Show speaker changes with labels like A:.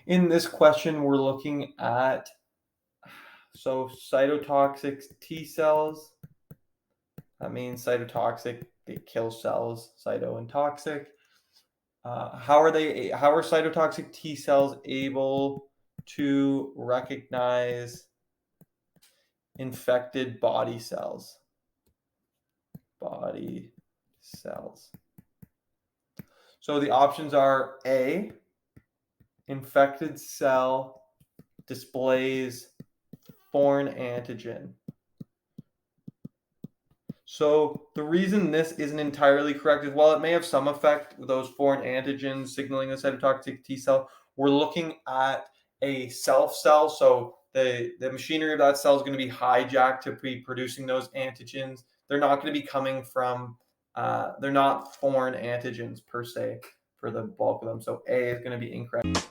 A: In this question, we're looking at cytotoxic T cells. That means cytotoxic, they kill cells, cyto and toxic. How are cytotoxic T cells able to recognize infected body cells? So the options are A, infected cell displays foreign antigen. So the reason this isn't entirely correct is while it may have some effect with those foreign antigens signaling the cytotoxic T cell, we're looking at a self cell. So the machinery of that cell is going to be hijacked to be producing those antigens. They're not going to be coming from, they're not foreign antigens per se for the bulk of them. So A is going to be incorrect.